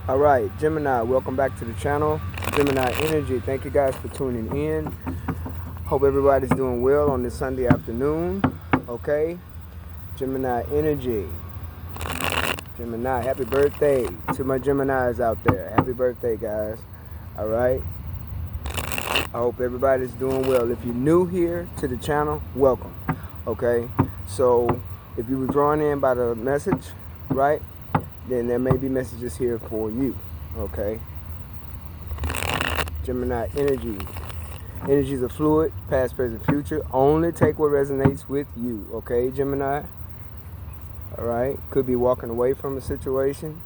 All right, Gemini, welcome back to the channel. Gemini Energy, thank you guys for tuning in. Hope everybody's doing well on this Sunday afternoon. Okay, Gemini Energy. Gemini, happy birthday to my Geminis out there. Happy birthday, guys. All right. I hope everybody's doing well. If you're new here to the channel, welcome. Okay, so if you were drawn in by the message, right, then there may be messages here for you. Okay. Gemini Energy. Energies are fluid, past, present, future. Only take what resonates with you. Okay, Gemini. All right. Could be walking away from a situation.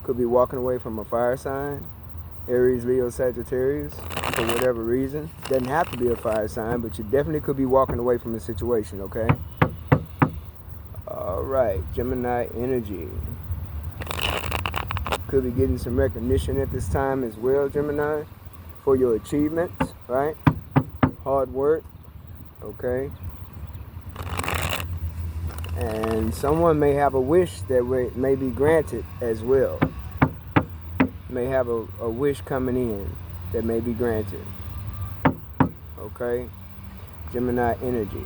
Could be walking away from a fire sign. Aries, Leo, Sagittarius. For whatever reason. Doesn't have to be a fire sign, but you definitely could be walking away from a situation. Okay. All right. Gemini Energy. Could be getting some recognition at this time as well, Gemini, for your achievements, right? Hard work, okay? And someone may have a wish that may be granted as well. May have a wish coming in that may be granted, okay? Gemini Energy.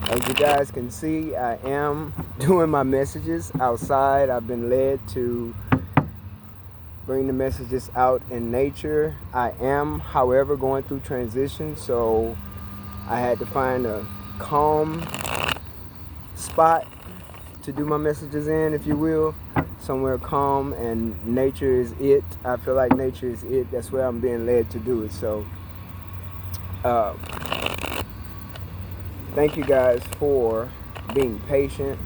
As you guys can see, I am doing my messages outside. I've been led to bring the messages out in nature. I am, however, going through transition, so I had to find a calm spot to do my messages in, if you will. Somewhere calm, and nature is it. I feel like nature is it. That's where I'm being led to do it. So, thank you guys for being patient.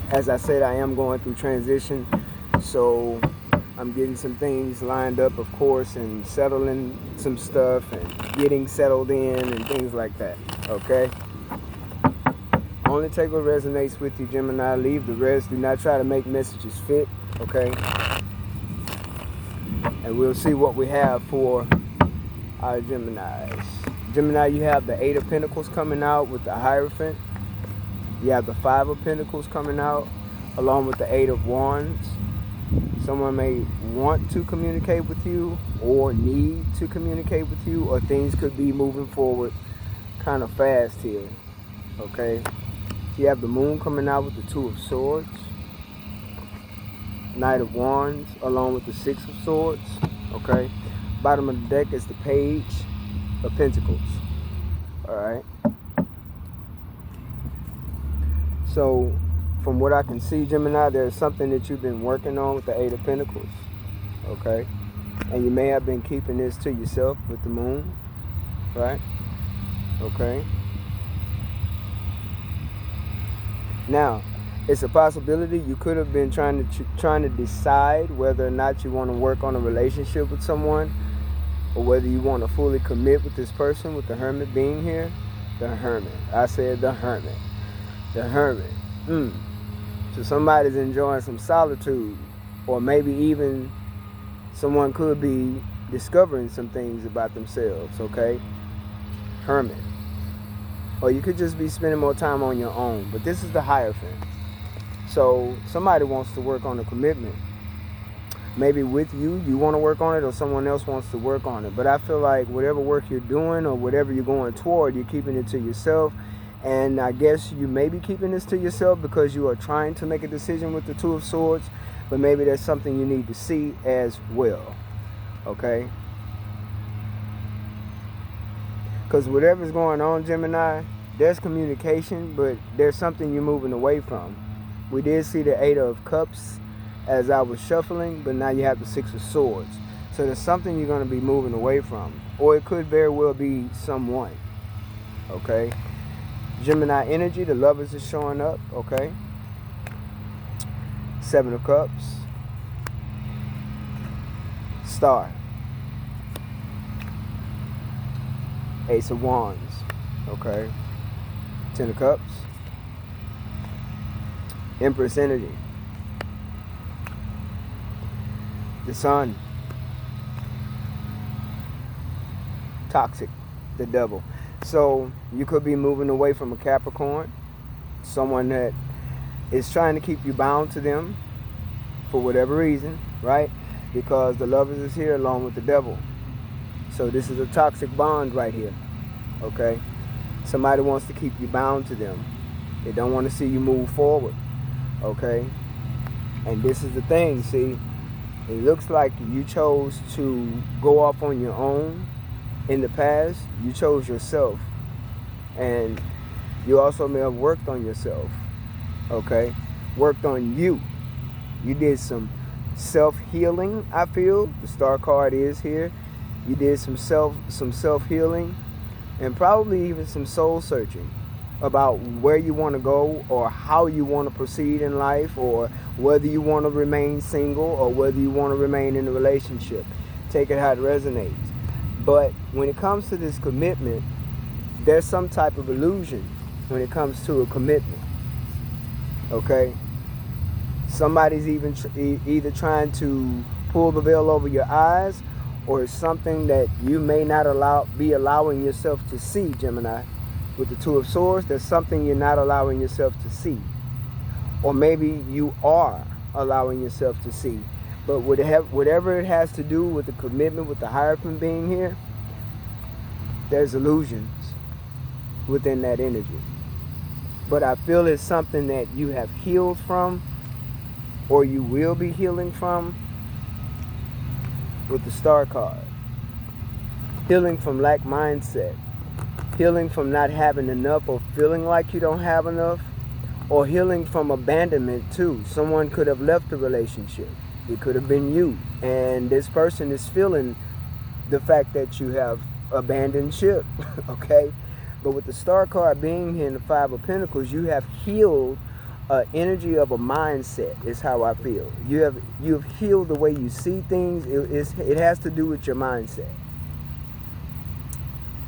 As I said, I am going through transition, so I'm getting some things lined up, of course, and settling some stuff and getting settled in and things like that, okay? Only take what resonates with you, Gemini. Leave the rest. Do not try to make messages fit, okay? And we'll see what we have for our Geminis. Gemini, you have the Eight of Pentacles coming out with the Hierophant. You have the Five of Pentacles coming out along with the Eight of Wands. Someone may want to communicate with you or need to communicate with you, or things could be moving forward kind of fast here, okay? You have the Moon coming out with the Two of Swords, Knight of Wands along with the Six of Swords, okay? Bottom of the deck is the Page of Pentacles, all right? So, from what I can see, Gemini, there's something that you've been working on with the Eight of Pentacles, okay? And you may have been keeping this to yourself with the Moon, right? Okay? Now, it's a possibility you could have been trying to decide whether or not you want to work on a relationship with someone, or whether you want to fully commit with this person, with the Hermit being here. The Hermit. I said the Hermit. The Hermit. So somebody's enjoying some solitude, or maybe even someone could be discovering some things about themselves, okay? Hermit. Or you could just be spending more time on your own, but this is the Hierophant. So somebody wants to work on a commitment. Maybe with you, you want to work on it, or someone else wants to work on it. But I feel like whatever work you're doing or whatever you're going toward, you're keeping it to yourself. And I guess you may be keeping this to yourself because you are trying to make a decision with the Two of Swords, but maybe there's something you need to see as well, okay? Because whatever's going on, Gemini, there's communication, but there's something you're moving away from. We did see the Eight of Cups as I was shuffling, but now you have the Six of Swords. So there's something you're going to be moving away from, or it could very well be someone, okay? Gemini Energy, the Lovers is showing up, okay? Seven of Cups. Star. Ace of Wands, okay? Ten of Cups. Empress Energy. The Sun. Toxic, the Devil. So you could be moving away from a Capricorn, someone that is trying to keep you bound to them for whatever reason, right? Because the lovers is here along with the devil. So this is a toxic bond right here, okay? Somebody wants to keep you bound to them. They don't want to see you move forward, okay? And this is the thing, see, it looks like you chose to go off on your own in the past. You chose yourself. And you also may have worked on yourself, okay? Worked on you. You did some self-healing, I feel. The star card is here. You did some self-healing and probably even some soul searching about where you want to go or how you want to proceed in life, or whether you want to remain single or whether you want to remain in a relationship. Take it how it resonates. But when it comes to this commitment, there's some type of illusion when it comes to a commitment, okay? Somebody's even either trying to pull the veil over your eyes, or it's something that you may not be allowing yourself to see, Gemini. With the Two of Swords, there's something you're not allowing yourself to see. Or maybe you are allowing yourself to see. But whatever it has to do with the commitment with the Hierophant being here, there's illusions within that energy. But I feel it's something that you have healed from, or you will be healing from, with the Star card. Healing from lack mindset. Healing from not having enough or feeling like you don't have enough. Or healing from abandonment too. Someone could have left the relationship. It could have been you. And this person is feeling the fact that you have abandoned ship. Okay? But with the Star card being here in the Five of Pentacles, you have healed energy of a mindset, is how I feel. You have healed the way you see things. It has to do with your mindset.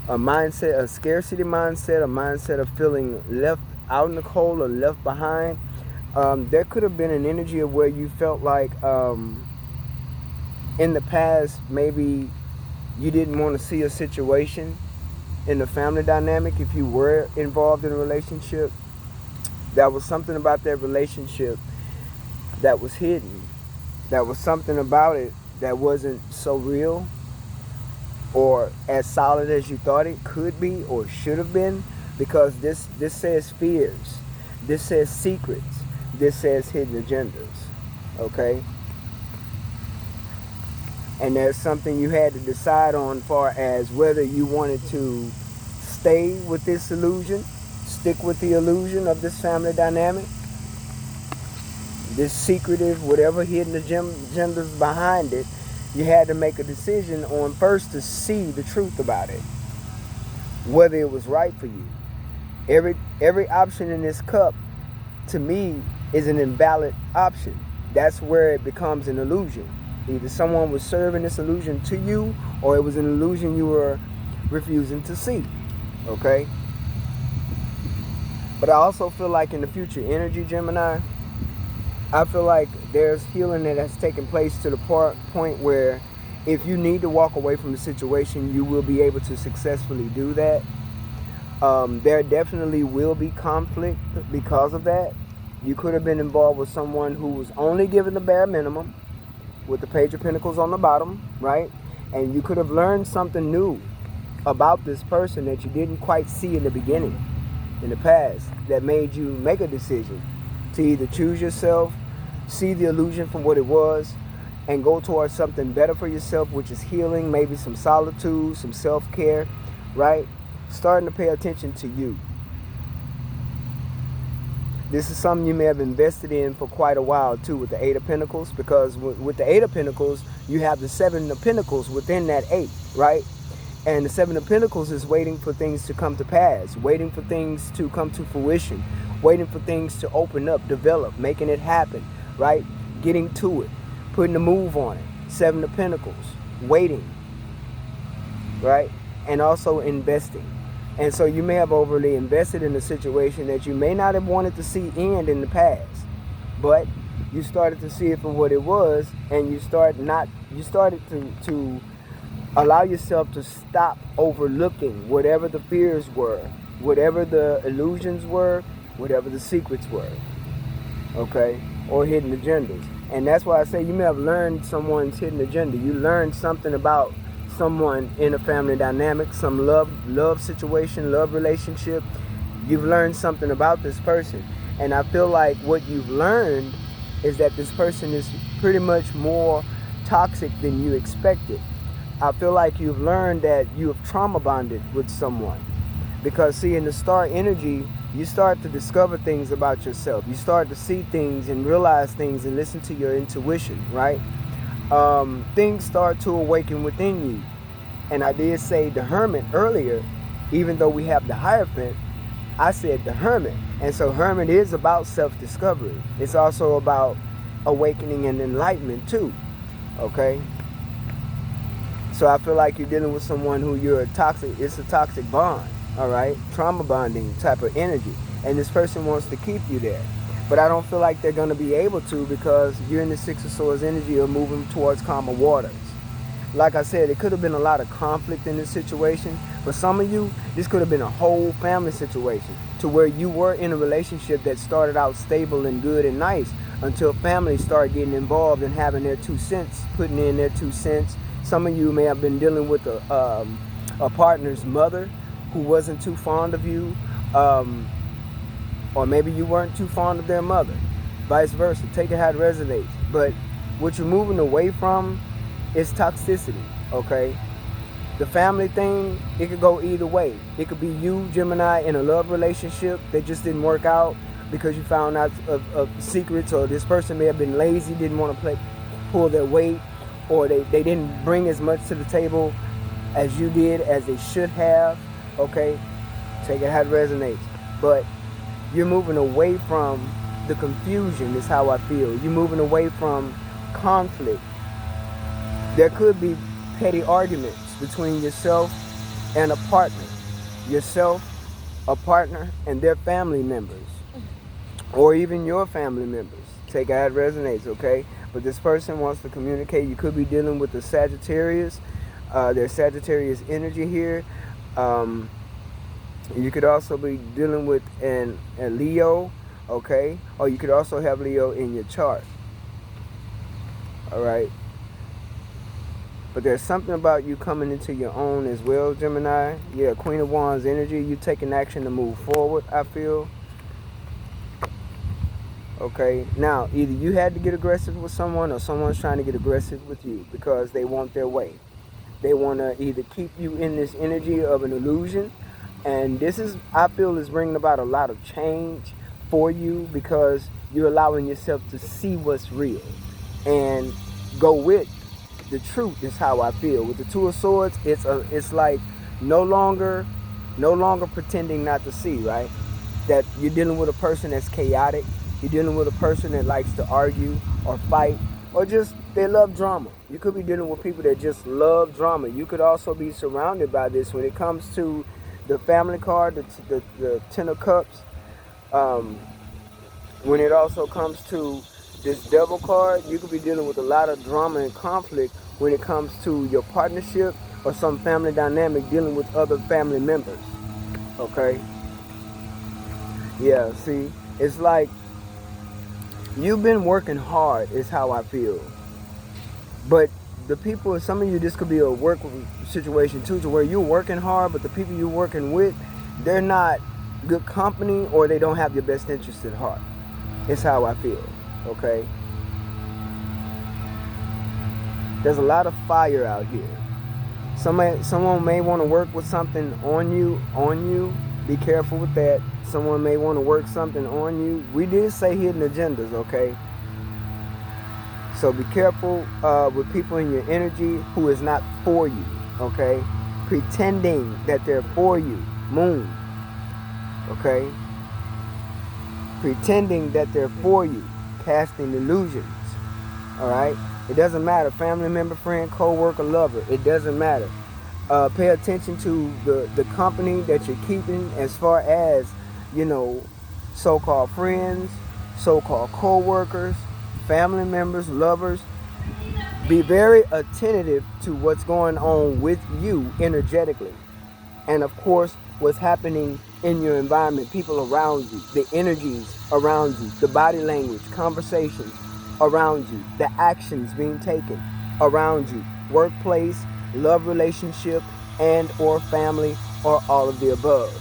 A mindset, a scarcity mindset, a mindset of feeling left out in the cold or left behind. There could have been an energy of where you felt like in the past maybe you didn't want to see a situation in the family dynamic if you were involved in a relationship. That was something about that relationship that was hidden. That was something about it that wasn't so real or as solid as you thought it could be or should have been, because this says fears, this says secrets, this says hidden agendas, okay? And there's something you had to decide on, far as whether you wanted to stay with this illusion, stick with the illusion of this family dynamic, this secretive, whatever hidden agendas behind it. You had to make a decision on first to see the truth about it, whether it was right for you. Every option in this cup, to me, is an invalid option. That's where it becomes an illusion. Either someone was serving this illusion to you, or it was an illusion you were refusing to see, okay? But I also feel like in the future energy, Gemini, I feel like there's healing that has taken place to the point where if you need to walk away from the situation, you will be able to successfully do that. There definitely will be conflict because of that. You could have been involved with someone who was only given the bare minimum with the Page of Pentacles on the bottom, right? And you could have learned something new about this person that you didn't quite see in the beginning, in the past, that made you make a decision to either choose yourself, see the illusion from what it was, and go towards something better for yourself, which is healing, maybe some solitude, some self-care, right? Starting to pay attention to you. This is something you may have invested in for quite a while too, with the Eight of Pentacles, because with the Eight of Pentacles, you have the Seven of Pentacles within that eight, right? And the Seven of Pentacles is waiting for things to come to pass, waiting for things to come to fruition, waiting for things to open up, develop, making it happen, right? Getting to it, putting a move on it. Seven of Pentacles, waiting, right? And also investing. And so you may have overly invested in a situation that you may not have wanted to see end in the past, but you started to see it for what it was, and you started to allow yourself to stop overlooking whatever the fears were, whatever the illusions were, whatever the secrets were, okay? or hidden agendas. And that's why I say you may have learned someone's hidden agenda. You learned something about someone in a family dynamic, some love situation, love relationship. You've learned something about this person. And I feel like what you've learned is that this person is pretty much more toxic than you expected. I feel like you've learned that you have trauma bonded with someone. Because see, in the star energy, you start to discover things about yourself. You start to see things and realize things and listen to your intuition, right? Things start to awaken within you. And I did say the Hermit earlier, even though we have the Hierophant, I said the Hermit. And so Hermit is about self-discovery. It's also about awakening and enlightenment too, okay? So I feel like you're dealing with someone who it's a toxic bond, all right? Trauma bonding type of energy. And this person wants to keep you there. But I don't feel like they're going to be able to, because you're in the Six of Swords energy of moving towards calmer waters. Like I said, it could have been a lot of conflict in this situation. For some of you, this could have been a whole family situation to where you were in a relationship that started out stable and good and nice until families started getting involved and having their 2 cents, putting in their 2 cents. Some of you may have been dealing with a partner's mother who wasn't too fond of you, or maybe you weren't too fond of their mother. Vice versa. Take it how it resonates. But what you're moving away from is toxicity, okay? The family thing, it could go either way. It could be you, Gemini, in a love relationship that just didn't work out because you found out of secrets, or this person may have been lazy, didn't want to pull their weight, or they didn't bring as much to the table as you did, as they should have, okay? Take it how it resonates. But you're moving away from the confusion, is how I feel. You're moving away from conflict. There could be petty arguments between yourself and a partner. Yourself, a partner, and their family members. Or even your family members. Take it how it resonates, okay? But this person wants to communicate. You could be dealing with the Sagittarius. There's Sagittarius energy here. You could also be dealing with a Leo, okay? Or you could also have Leo in your chart. All right? But there's something about you coming into your own as well, Gemini. Yeah, Queen of Wands energy. You taking action to move forward, I feel. Okay, now either you had to get aggressive with someone, or someone's trying to get aggressive with you because they want their way. They want to either keep you in this energy of an illusion. And this is, I feel, is bringing about a lot of change for you, because you're allowing yourself to see what's real and go with the truth, is how I feel. With the Two of Swords, it's like no longer pretending not to see, right? That you're dealing with a person that's chaotic. You're dealing with a person that likes to argue or fight, or just they love drama. You could be dealing with people that just love drama. You could also be surrounded by this when it comes to the family card, the Ten of Cups. When it also comes to this Devil card, you could be dealing with a lot of drama and conflict when it comes to your partnership or some family dynamic dealing with other family members. Okay? Yeah, see, it's like you've been working hard, is how I feel. But the people, some of you, this could be a work situation too, to where you're working hard, but the people you're working with, they're not good company, or they don't have your best interest at heart. It's how I feel, okay? There's a lot of fire out here. Someone may want to work with something on you. Be careful with that. Someone may want to work something on you. We did say hidden agendas, okay? So be careful with people in your energy who is not for you, okay? Pretending that they're for you. Moon, okay? Pretending that they're for you. Casting illusions, all right? It doesn't matter. Family member, friend, co-worker, lover. It doesn't matter. Pay attention to the company that you're keeping, as far as, you know, so-called friends, so-called co-workers, family members, lovers. Be very attentive to what's going on with you energetically. And of course, what's happening in your environment, people around you, the energies around you, the body language, conversations around you, the actions being taken around you, workplace, love relationship, and or family, or all of the above.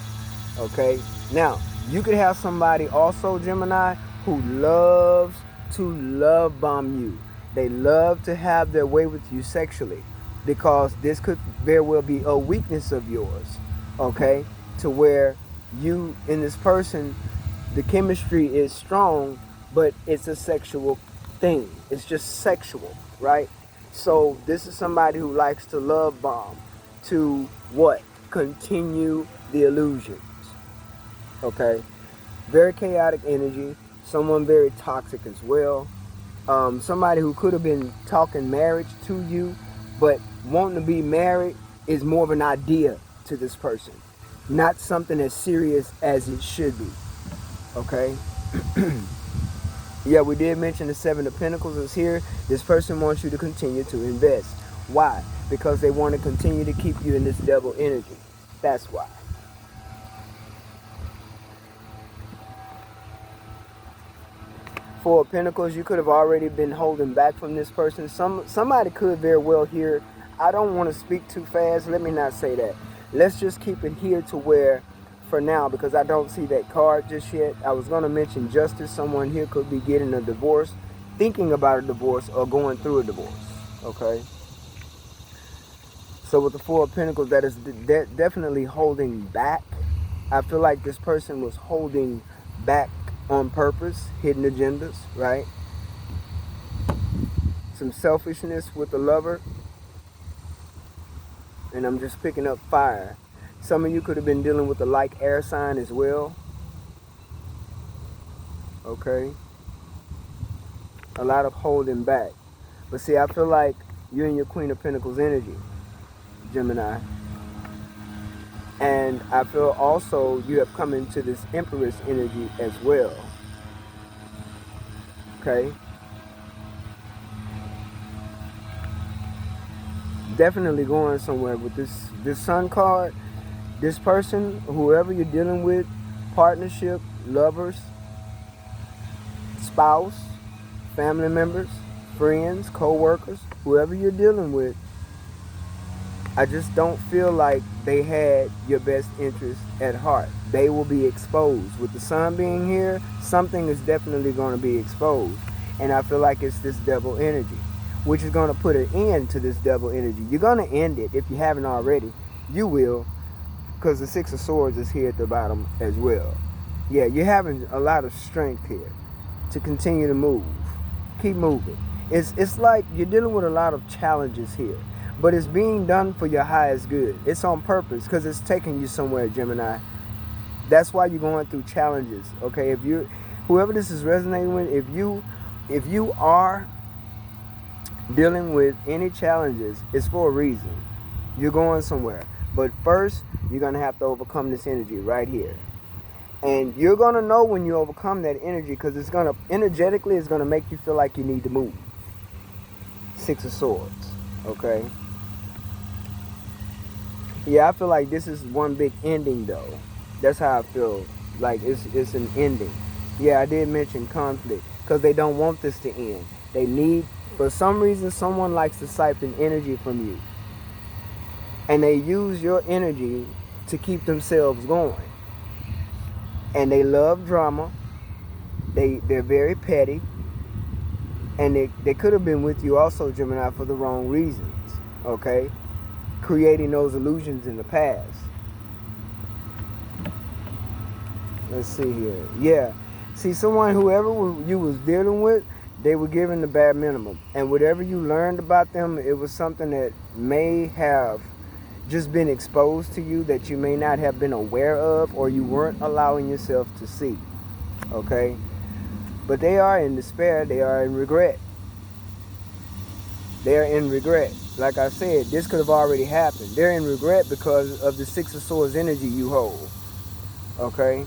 Okay? Now, you could have somebody also, Gemini, who loves to love bomb you. They love to have their way with you sexually, because this could very well be a weakness of yours. Okay? To where you and this person, the chemistry is strong, but it's a sexual thing. It's just sexual, right? So this is somebody who likes to love bomb to what? Continue the illusions. Okay? Very chaotic energy. Someone very toxic as well. Somebody who could have been talking marriage to you, but wanting to be married is more of an idea to this person, not something as serious as it should be. Okay? Yeah, we did mention the Seven of Pentacles is here. This person wants you to continue to invest. Why? Because they want to continue to keep you in this devil energy. That's why. Four of Pentacles, you could have already been holding back from this person. Somebody could very well hear. I don't want to speak too fast. Let me not say that. Let's just keep it here to where, for now, because I don't see that card just yet. I was going to mention justice. Someone here could be getting a divorce, thinking about a divorce, or going through a divorce. Okay? So with the Four of Pentacles, that is definitely holding back. I feel like this person was holding back on purpose, hidden agendas, right? Some selfishness with the lover. And I'm just picking up fire. Some of you could have been dealing with the like air sign as well. Okay? A lot of holding back. But see, I feel like you're in your Queen of Pentacles energy, Gemini. And I feel also you have come into this Empress energy as well. Okay? Definitely going somewhere with this Sun card. This person, whoever you're dealing with, partnership, lovers, spouse, family members, friends, co-workers, whoever you're dealing with, I just don't feel like they had your best interest at heart. They will be exposed. With the Sun being here, something is definitely going to be exposed. And I feel like it's this devil energy, which is going to put an end to this devil energy. You're going to end it if you haven't already. You will. Because the Six of Swords is here at the bottom as well. Yeah, you're having a lot of strength here to continue to move. Keep moving. It's like you're dealing with a lot of challenges here. But it's being done for your highest good. It's on purpose because it's taking you somewhere, Gemini. That's why you're going through challenges. Okay, if you, whoever this is resonating with, if you are dealing with any challenges, it's for a reason. You're going somewhere. But first, you're going to have to overcome this energy right here. And you're going to know when you overcome that energy, because it's going to, energetically, it's going to make you feel like you need to move. Six of Swords. Okay? Yeah, I feel like this is one big ending, though. That's how I feel. Like, it's an ending. Yeah, I did mention conflict, because they don't want this to end. They need, for some reason, someone likes to siphon energy from you. And they use your energy to keep themselves going. And they love drama. They're very petty. And they could have been with you also, Gemini, for the wrong reasons. Okay? Creating those illusions in the past. Let's see here. Yeah. See, someone, whoever you was dealing with, they were given the bare minimum. And whatever you learned about them, it was something that may have just been exposed to you that you may not have been aware of, or you weren't allowing yourself to see. Okay? But they are in despair. They are in regret. They are in regret. Like I said, this could have already happened. They're in regret because of the Six of Swords energy you hold. Okay?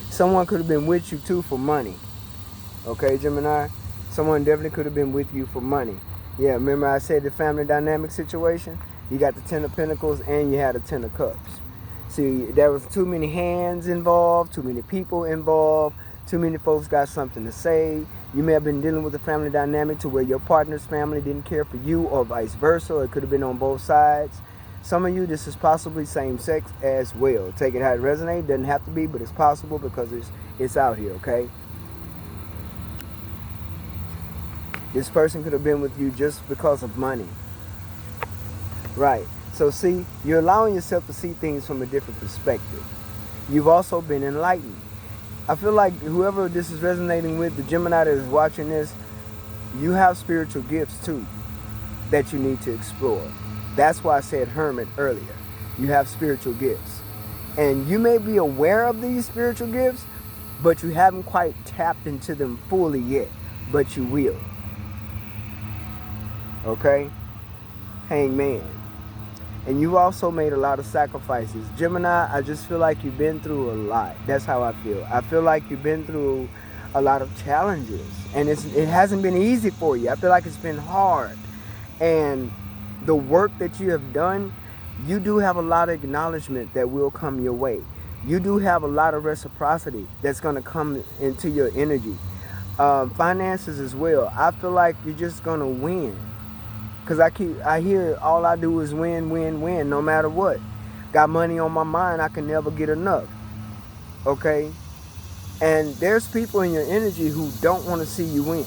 Someone could have been with you too for money. Okay, Gemini? Someone definitely could have been with you for money. Yeah, remember I said the family dynamic situation? You got the Ten of Pentacles and you had the Ten of Cups. See, there was too many hands involved, too many people involved, too many folks got something to say. You may have been dealing with a family dynamic to where your partner's family didn't care for you or vice versa. It could have been on both sides. Some of you, this is possibly same sex as well. Take it how it resonates. Doesn't have to be, but it's possible because it's out here, okay? This person could have been with you just because of money. Right. So see, you're allowing yourself to see things from a different perspective. You've also been enlightened. I feel like whoever this is resonating with, the Gemini that is watching this, you have spiritual gifts too that you need to explore. That's why I said hermit earlier. You have spiritual gifts. And you may be aware of these spiritual gifts, but you haven't quite tapped into them fully yet. But you will. Okay? Hangman. And you've also made a lot of sacrifices. Gemini, I just feel like you've been through a lot. That's how I feel. I feel like you've been through a lot of challenges. And it hasn't been easy for you. I feel like it's been hard. And the work that you have done, you do have a lot of acknowledgement that will come your way. You do have a lot of reciprocity that's going to come into your energy. Finances as well. I feel like you're just going to win. Because I hear all I do is win, win, win, no matter what. Got money on my mind, I can never get enough. Okay? And there's people in your energy who don't want to see you win.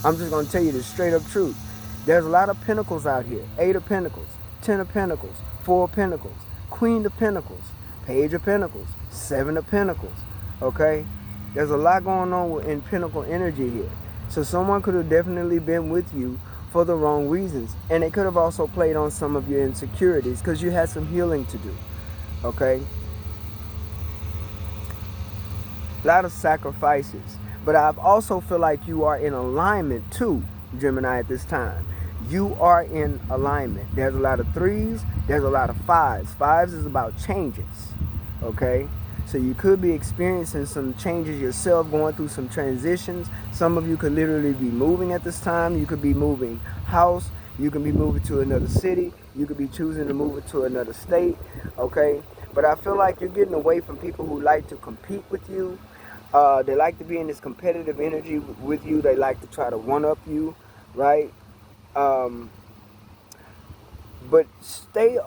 I'm just going to tell you the straight up truth. There's a lot of pentacles out here. 8 of Pentacles, 10 of Pentacles, 4 of Pentacles, Queen of Pentacles, Page of Pentacles, 7 of Pentacles. Okay? There's a lot going on in Pentacle energy here. So someone could have definitely been with you for the wrong reasons. And it could have also played on some of your insecurities because you had some healing to do. Okay? A lot of sacrifices. But I also feel like you are in alignment too, Gemini, at this time. You are in alignment. There's a lot of 3s. There's a lot of 5s. 5s is about changes. Okay? So you could be experiencing some changes yourself, going through some transitions. Some of you could literally be moving at this time. You could be moving house. You can be moving to another city. You could be choosing to move to another state. Okay? But I feel like you're getting away from people who like to compete with you. They like to be in this competitive energy with you. They like to try to one-up you, right? But stay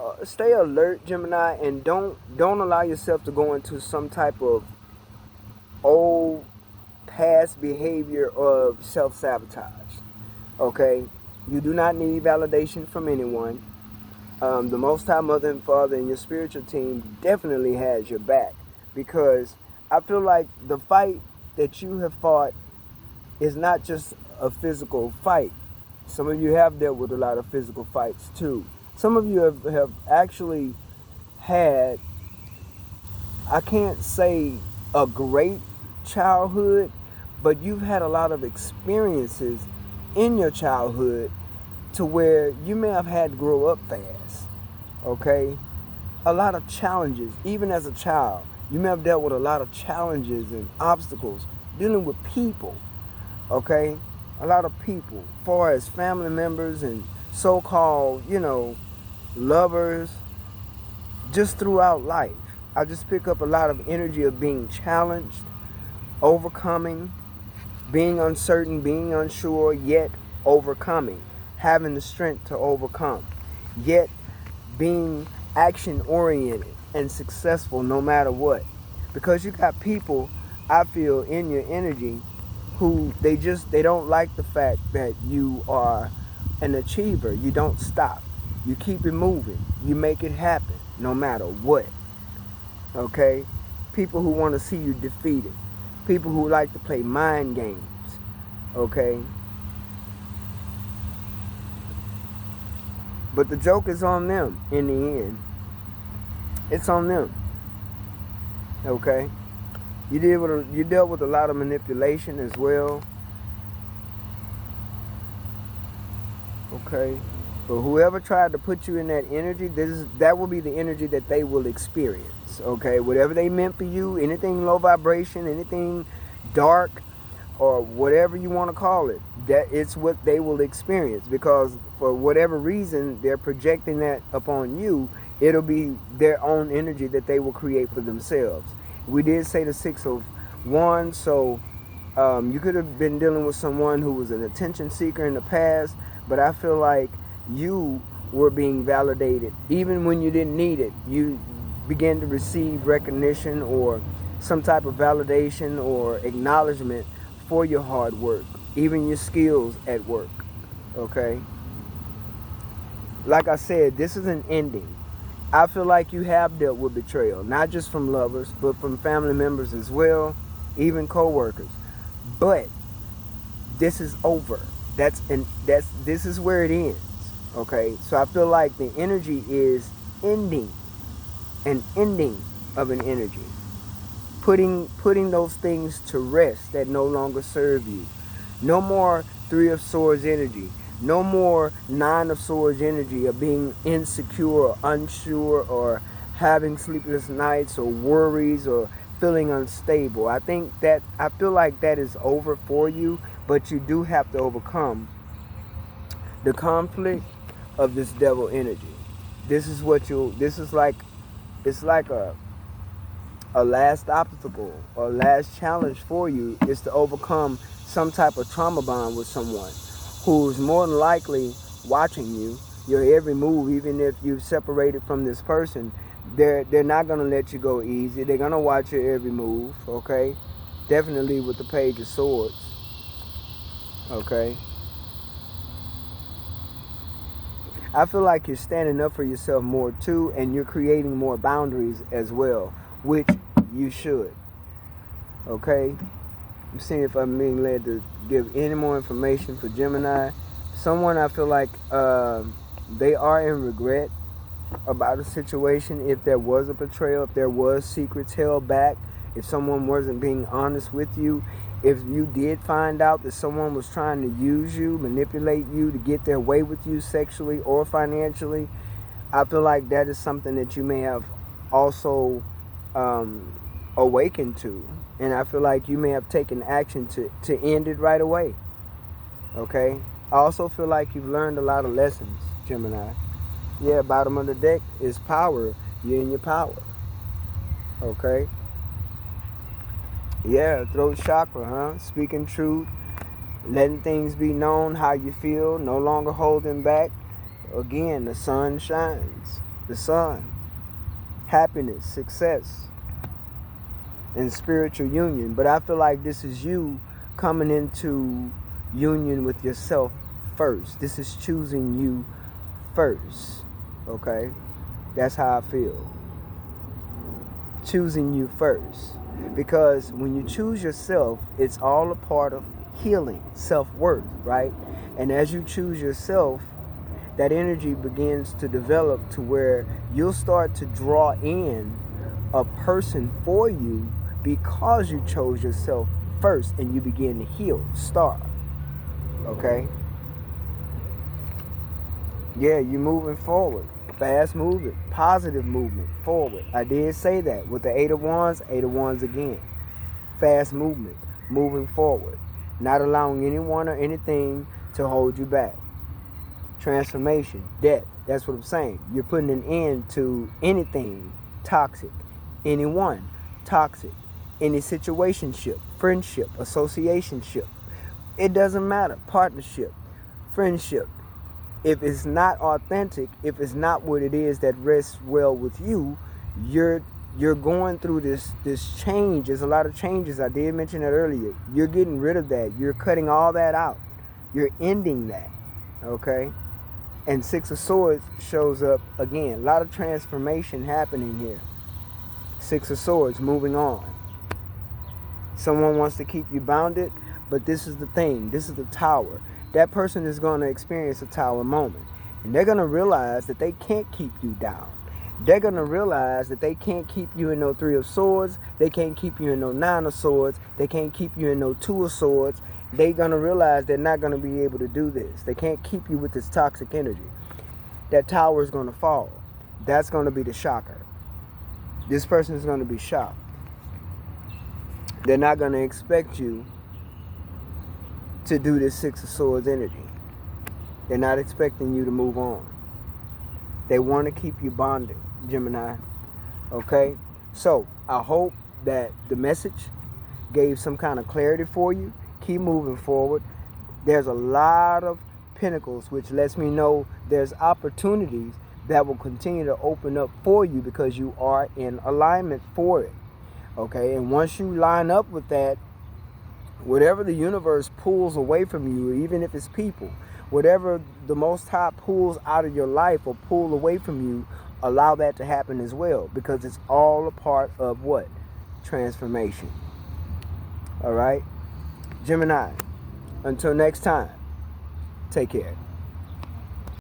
alert, Gemini, and don't allow yourself to go into some type of old past behavior of self-sabotage. Okay? You do not need validation from anyone. The Most High Mother and Father and your spiritual team definitely has your back, because I feel like the fight that you have fought is not just a physical fight. Some of you have dealt with a lot of physical fights too. Some of you have actually had, I can't say a great childhood, but you've had a lot of experiences in your childhood to where you may have had to grow up fast, okay? A lot of challenges, even as a child. You may have dealt with a lot of challenges and obstacles dealing with people, okay? A lot of people, as far as family members and so-called, lovers, just throughout life. I just pick up a lot of energy of being challenged, overcoming, being uncertain, being unsure, yet overcoming, having the strength to overcome, yet being action-oriented and successful no matter what. Because you got people, I feel, in your energy who they don't like the fact that you are an achiever. You don't stop. You keep it moving. You make it happen no matter what. Okay? People who want to see you defeated. People who like to play mind games. Okay? But the joke is on them in the end. It's on them. Okay? You dealt with a lot of manipulation as well. Okay? But whoever tried to put you in that energy, that will be the energy that they will experience. Okay? Whatever they meant for you, anything low vibration, anything dark, or whatever you want to call it, that it's what they will experience, because for whatever reason they're projecting that upon you. It'll be their own energy that they will create for themselves. We did say the 6 of Wands, so you could have been dealing with someone who was an attention seeker in the past, but I feel like you were being validated even when you didn't need it. You began to receive recognition or some type of validation or acknowledgement for your hard work, even your skills at work. Okay? Like I said, this is an ending. I feel like you have dealt with betrayal, not just from lovers, but from family members as well, even co-workers. But this is over. This is where it ends. Okay? So I feel like the energy is ending, an ending of an energy. Putting those things to rest that no longer serve you. No more 3 of Swords energy. No more 9 of Swords energy of being insecure or unsure or having sleepless nights or worries or feeling unstable. I feel like that is over for you, but you do have to overcome the conflict of this devil energy. This is like, it's like a last obstacle or last challenge for you is to overcome some type of trauma bond with someone who's more than likely watching you, your every move. Even if you've separated from this person, they're not going to let you go easy. They're going to watch your every move. Okay? Definitely with the Page of Swords. Okay? I feel like you're standing up for yourself more too, and you're creating more boundaries as well, which you should. Okay? I'm seeing if I'm being led to give any more information for Gemini. Someone, I feel like they are in regret about a situation. If there was a betrayal, if there was secrets held back, if someone wasn't being honest with you, if you did find out that someone was trying to use you, manipulate you to get their way with you sexually or financially, I feel like that is something that you may have also awakened to. And I feel like you may have taken action to end it right away. Okay? I also feel like you've learned a lot of lessons, Gemini. Yeah, bottom of the deck is power. You're in your power. Okay? Yeah, throat chakra, huh? Speaking truth, letting things be known how you feel, no longer holding back. Again, the sun shines. The sun. Happiness, success, and spiritual union. But I feel like this is you coming into union with yourself first. This is choosing you first. Okay? That's how I feel. Choosing you first. Because when you choose yourself, it's all a part of healing, self-worth, right? And as you choose yourself, that energy begins to develop to where you'll start to draw in a person for you because you chose yourself first, and you begin to heal, start. Okay? Yeah, you're moving forward. Fast moving, positive movement, forward. I did say that with the 8 of Wands, 8 of Wands again. Fast movement, moving forward. Not allowing anyone or anything to hold you back. Transformation, death. That's what I'm saying. You're putting an end to anything toxic. Anyone toxic. Any situationship, friendship, associationship. It doesn't matter. Partnership, friendship. If it's not authentic, if it's not what it is that rests well with you, you're going through this change. There's a lot of changes. I did mention that earlier. You're getting rid of that. You're cutting all that out. You're ending that. Okay? And 6 of Swords shows up again. A lot of transformation happening here. 6 of Swords, moving on. Someone wants to keep you bounded, but this is the thing. This is the Tower. That person is going to experience a Tower moment. And they're going to realize that they can't keep you down. They're going to realize that they can't keep you in no 3 of Swords. They can't keep you in no 9 of Swords. They can't keep you in no 2 of Swords. They're going to realize they're not going to be able to do this. They can't keep you with this toxic energy. That Tower is going to fall. That's going to be the shocker. This person is going to be shocked. They're not going to expect you to do this Six of Swords energy. They're not expecting you to move on. They want to keep you bonded, Gemini. Okay? So, I hope that the message gave some kind of clarity for you. Keep moving forward. There's a lot of pentacles, which lets me know there's opportunities that will continue to open up for you because you are in alignment for it. Okay? And once you line up with that, whatever the universe pulls away from you, even if it's people, whatever the Most High pulls out of your life or pull away from you, allow that to happen as well, because it's all a part of what? Transformation. All right? Gemini, until next time, take care.